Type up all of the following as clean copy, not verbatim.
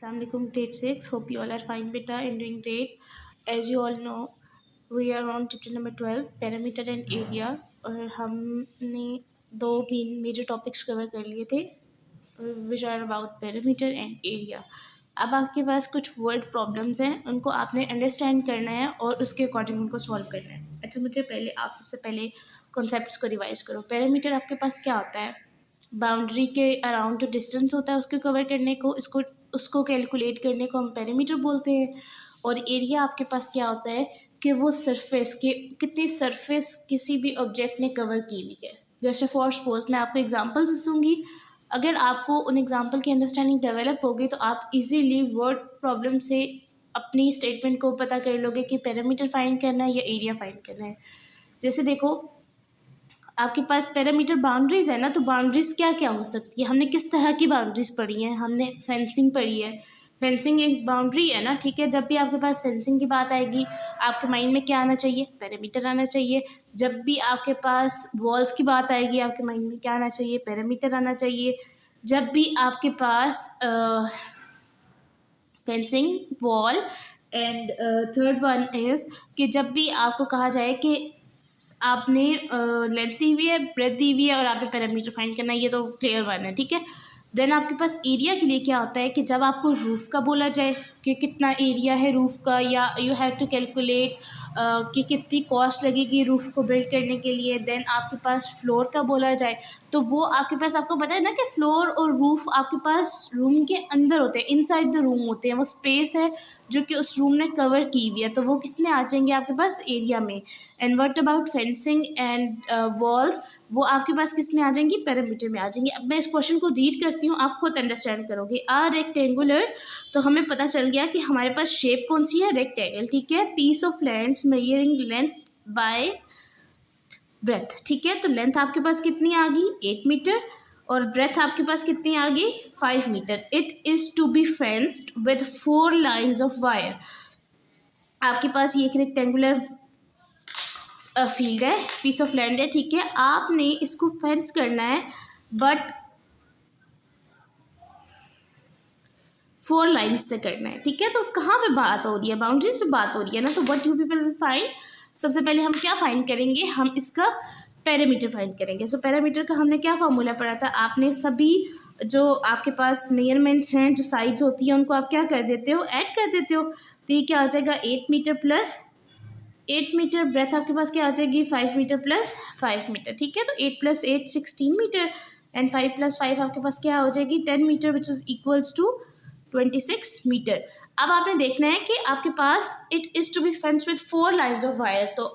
Assalamualaikum grade 6. Hope you all are fine beta and doing great. As you all know, we are on chapter number 12 perimeter and area और हमने दो major topics cover कर लिए थे which are about perimeter and area. अब आपके पास कुछ word problems हैं, उनको आपने अंडरस्टैंड करना है और उसके अकॉर्डिंग उनको सॉल्व करना है. अच्छा, मुझे पहले आप सबसे पहले कॉन्सेप्ट्स को रिवाइज करो. पेरीमीटर आपके पास क्या होता है? बाउंड्री के अराउंड जो डिस्टेंस होता है उसको कवर करने को, उसको कैलकुलेट करने को हम पेरीमीटर बोलते हैं. और एरिया आपके पास क्या होता है कि वो सरफेस के कितनी सरफेस किसी भी ऑब्जेक्ट ने कवर की हुई है. जैसे फॉर सपोज मैं आपको एग्जांपल्स दूंगी, अगर आपको उन एग्जांपल की अंडरस्टैंडिंग डेवलप होगी तो आप इजीली वर्ड प्रॉब्लम से अपनी स्टेटमेंट को पता कर लोगे कि पेरीमीटर फाइंड करना है या एरिया फाइंड करना है. जैसे देखो, आपके पास पैरामीटर बाउंड्रीज है ना, तो बाउंड्रीज क्या क्या हो सकती है? हमने किस तरह की बाउंड्रीज पढ़ी हैं? हमने फेंसिंग पढ़ी है. फेंसिंग एक बाउंड्री है ना, ठीक है. जब भी आपके पास फेंसिंग की बात आएगी आपके माइंड में क्या आना चाहिए? पैरामीटर आना चाहिए. जब भी आपके पास वॉल्स की बात आएगी आपके माइंड में क्या आना चाहिए? पैरामीटर आना चाहिए. जब भी आपके पास fencing, wall and third one is कि जब भी आपको कहा जाए कि आपने लेंथ दी हुई है, ब्रेथ दी हुई है और आपने पैरामीटर फाइंड करना है, ये तो क्लियर वन है, ठीक है. देन आपके पास एरिया के लिए क्या होता है कि जब आपको रूफ़ का बोला जाए कि कितना एरिया है रूफ़ का, या यू हैव टू कैलकुलेट कि कितनी कॉस्ट लगेगी रूफ़ को बिल्ड करने के लिए. देन आपके पास फ्लोर का बोला जाए तो वो आपके पास, आपको पता है ना कि फ्लोर और रूफ़ आपके पास रूम के अंदर होते हैं, इनसाइड द रूम होते हैं. वो स्पेस है जो कि उस रूम ने कवर की हुई है, तो वो किस में आ जाएंगे? आपके पास एरिया में. And what about fencing and walls, वो आपके पास किस में आ जाएंगी? पैरामीटर में आ जाएंगी. अब मैं इस क्वेश्चन को रीड करती हूँ, आप खुद अंडरस्टैंड करोगे. आ रेक्टेंगुलर, तो हमें पता चल गया कि हमारे पास शेप कौन सी है? रेक्टेंगल, ठीक है. Piece of land measuring length by breadth, ठीक है. तो लेंथ आपके पास कितनी आ गई? 8 मीटर. और ब्रेथ आपके पास कितनी आ गई? 5 metre. It is to be fenced with 4 lines of wire. आपके पास ये एक रेक्टेंगुलर फील्ड है, पीस ऑफ लैंड है, ठीक है. आपने इसको फेंस करना है बट 4 लाइन्स से करना है, ठीक है. तो कहाँ पे बात हो रही है? बाउंड्रीज पे बात हो रही है ना. तो what you people will find, सबसे पहले हम क्या फाइंड करेंगे? हम इसका पैरामीटर फाइंड करेंगे. सो पैरामीटर का हमने क्या फॉर्मूला पढ़ा था? आपने सभी जो आपके पास मेजरमेंट्स हैं, जो साइज होती हैं, उनको आप क्या कर देते हो? ऐड कर देते हो. तो ये क्या हो जाएगा? 8 मीटर प्लस 8 मीटर. ब्रेथ आपके पास क्या आ जाएगी? 5 मीटर प्लस 5 मीटर, ठीक है. तो 8 प्लस 8 16 मीटर एंड 5 प्लस 5 आपके पास क्या हो जाएगी? 10 meter which is equals to 26 meter. अब आपने देखना है कि आपके पास it is to be fenced with 4 lines of wire. तो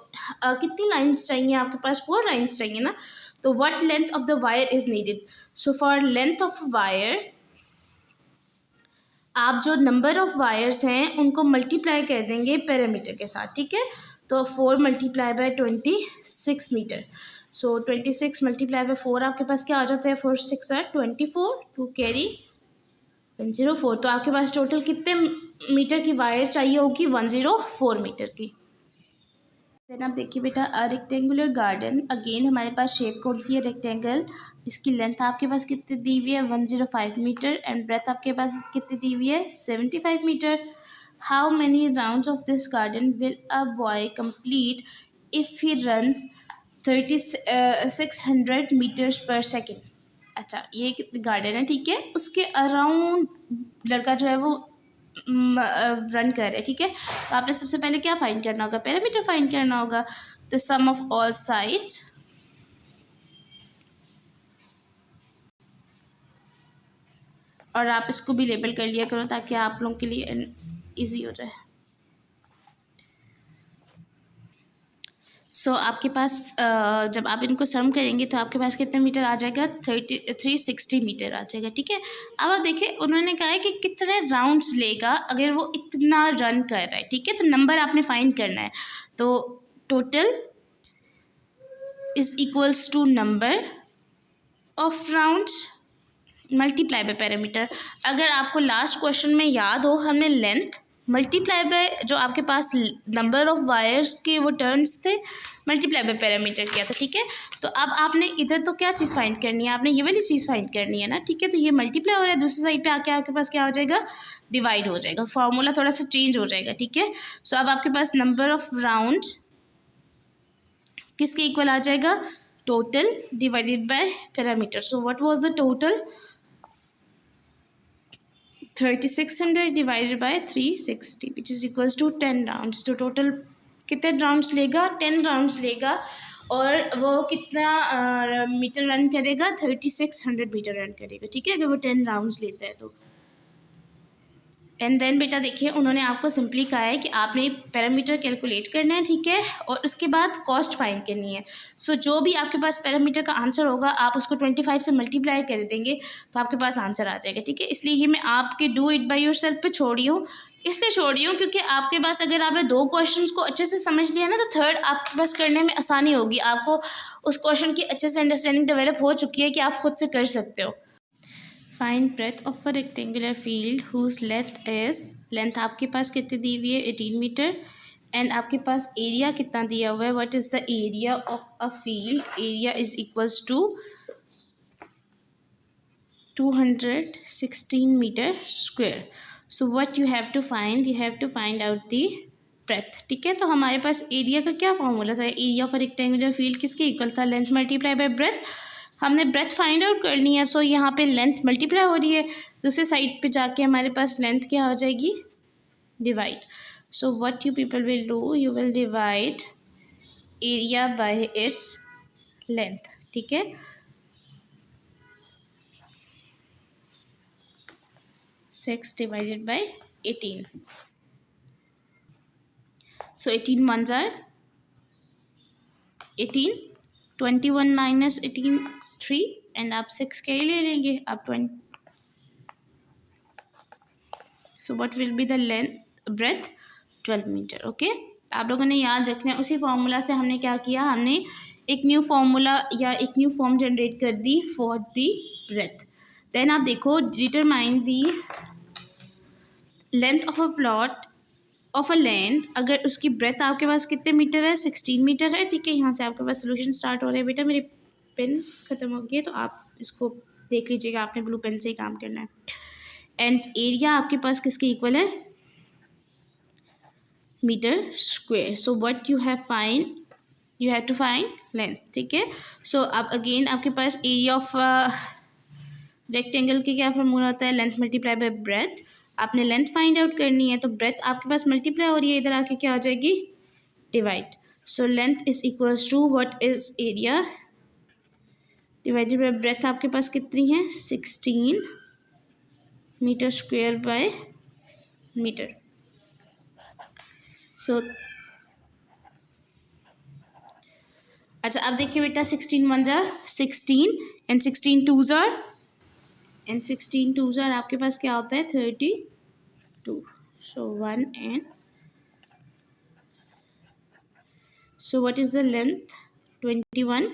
कितनी लाइन्स चाहिए आपके पास? 4 लाइन्स चाहिए ना. तो what length of the wire is needed? So for length of wire आप जो नंबर ऑफ वायर्स हैं उनको मल्टीप्लाई कर देंगे पैरामीटर के साथ, ठीक है. तो 4 multiply by 26 metre. So 26 multiply by 4 आपके पास क्या आ जाता है? 4 6 आर 24 टू कैरी 104. तो आपके पास टोटल कितने मीटर की वायर चाहिए होगी? 104 मीटर की. देन आप देखिए बेटा, रेक्टेंगुलर गार्डन, अगेन हमारे पास शेप कौन सी है? रेक्टेंगल. इसकी लेंथ आपके पास कितनी दी हुई है? 105 मीटर. एंड ब्रेथ आपके पास कितनी दी हुई है? 75 metre. How many rounds of this garden will a boy complete if he runs 600 metres per second. अच्छा, ये गार्डन है, ठीक है. उसके अराउंड लड़का जो है वो रन कर रहे हैं, ठीक है. तो आपने सबसे पहले क्या फाइंड करना होगा? पैरामीटर फाइंड करना होगा. The sum of all sides, और आप इसको भी लेबल कर लिया करो ताकि आप लोगों के लिए इजी हो जाए. सो आपके पास जब आप इनको सम करेंगे तो आपके पास कितने मीटर आ जाएगा? 360 मीटर आ जाएगा, ठीक है. अब आप देखिए, उन्होंने कहा है कि कितने राउंड्स लेगा अगर वो इतना रन कर रहा है, ठीक है. तो नंबर आपने फाइंड करना है. तो total is equals to number of rounds multiply by parameter. अगर आपको लास्ट क्वेश्चन में याद हो, हमने लेंथ मल्टीप्लाई बाय जो आपके पास नंबर ऑफ़ वायर्स के वो टर्न्स थे, मल्टीप्लाई बाय पैरामीटर किया था, ठीक है। तो अब आपने इधर तो क्या चीज़ फाइंड करनी है, आपने ये वाली चीज़ फाइंड करनी है ना, ठीक है। तो ये मल्टीप्लाई हो रहा है, दूसरी साइड पे आके आपके पास क्या हो जाएगा, डिवाइड हो जाएगा, फार्मूला थोड़ा सा चेंज हो जाएगा, ठीक है। सो अब आपके पास नंबर ऑफ़ राउंड किसके इक्वल आ जाएगा, total divided by parameter. So what was the total, 3600 divided by 360 which is equals to 10 rounds. तो टोटल कितने राउंड्स लेगा, 10 राउंड्स लेगा, और वो कितना मीटर रन करेगा, 3600 मीटर रन करेगा, ठीक है, अगर वो 10 राउंड्स लेता है तो। एंड देन बेटा देखिए उन्होंने आपको सिंपली कहा है कि आपने पैरामीटर कैलकुलेट करना है, ठीक है, और उसके बाद कॉस्ट फाइंड करनी है। सो जो भी आपके पास पैरामीटर का आंसर होगा आप उसको 25 से मल्टीप्लाई कर देंगे तो आपके पास आंसर आ जाएगा, ठीक है। इसलिए ये मैं आपके डू इट बाय योरसेल्फ पे छोड़ रही हूँ, इसलिए छोड़ रही हूँ क्योंकि आपके पास अगर आपने 2 क्वेश्चंस को अच्छे से समझ लिया ना तो थर्ड आपके पास करने में आसानी होगी, आपको उस क्वेश्चन की अच्छे से अंडरस्टैंडिंग डेवलप हो चुकी है कि आप खुद से कर सकते हो। Find breadth of a rectangular field whose length is, length आपके पास कितनी दी हुई है, 18 मीटर, एंड आपके पास एरिया कितना दिया हुआ है, what is the area of a field, area is equals to 216 metre square. So what you have to find, you have to find out the breadth, ठीक है। तो हमारे पास एरिया का क्या फॉर्मूला था, area of a rectangular field किसके equal था, length multiply by breath. हमने ब्रेथ फाइंड आउट करनी है, सो यहाँ पे लेंथ मल्टीप्लाई हो रही है, दूसरे साइड पे जाके हमारे पास लेंथ क्या हो जाएगी, divide. So what you people will do, you will divide area by its length, ठीक है। Six divided by 18, so 18 ones are 18, 21 minus 18 3, and आप 6 के ही ले लेंगे आप 20। So what will be the length breadth, 12 metre, okay. आप लोगों ने याद रखना है, उसी फार्मूला से हमने क्या किया, हमने एक न्यू फार्मूला या एक न्यू फॉर्म जनरेट कर दी फॉर दी ब्रेथ। देन आप देखो, determine the length of a plot of a land, अगर उसकी ब्रेथ आपके पास कितने मीटर है, 16 मीटर है, ठीक है। यहाँ से आपके पास सोल्यूशन स्टार्ट हो रहा है। बेटा मेरी पेन ख़त्म हो गई है तो आप इसको देख लीजिएगा, आपने ब्लू पेन से ही काम करना है। एंड एरिया आपके पास किसके इक्वल है, metre square. So what you have find, you have to find length, ठीक है। सो अब अगेन आपके पास एरिया ऑफ रेक्टेंगल के क्या फॉर्मूला होता है, लेंथ मल्टीप्लाई बाय ब्रेथ। आपने लेंथ फाइंड आउट करनी है तो ब्रेथ आपके पास मल्टीप्लाई हो रही है, इधर आके क्या हो जाएगी, divide. So length is equals to what is area divided by breadth, आपके पास कितनी है, 16 metre square by metre. So अच्छा अब देखिए बेटा, 16 1 जार 16 एंड 16 2 जार एंड 16 2 जार आपके पास क्या होता है, 32। So 1 and so what is the length, 21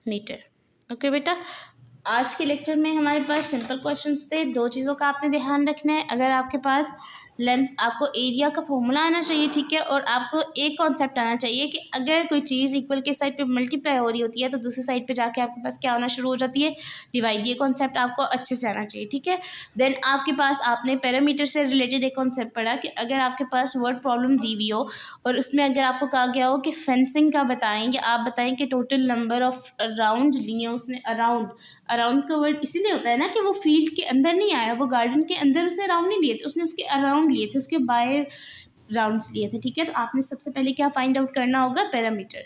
metre, okay बेटा। आज के लेक्चर में हमारे पास सिंपल क्वेश्चंस थे, 2 चीज़ों का आपने ध्यान रखना है। अगर आपके पास लेंथ, आपको एरिया का फॉर्मूला आना चाहिए, ठीक है, और आपको एक कॉन्सेप्ट आना चाहिए कि अगर कोई चीज़ इक्वल के साइड पे मल्टीप्लाई हो रही होती है तो दूसरी साइड पे जाके आपके पास क्या होना शुरू हो जाती है, डिवाइड। ये कॉन्सेप्ट आपको अच्छे से आना चाहिए, ठीक है। देन आपके पास आपने पैरामीटर से रिलेटेड एक कॉन्सेप्ट पढ़ा कि अगर आपके पास वर्ड प्रॉब्लम दी हुई हो और उसमें अगर आपको कहा गया हो कि फेंसिंग का बताएंगे, आप बताएं कि टोटल नंबर ऑफ राउंड लिए उसने, अराउंड का वर्ड इसीलिए होता है ना कि वो फील्ड के अंदर नहीं आया, वो गार्डन के अंदर उसने राउंड नहीं लिए थे, उसने उसके अराउंड लिए थे, उसके बाहर राउंड्स लिए थे, ठीक है। तो आपने सबसे पहले क्या फाइंड आउट करना होगा, पैरामीटर।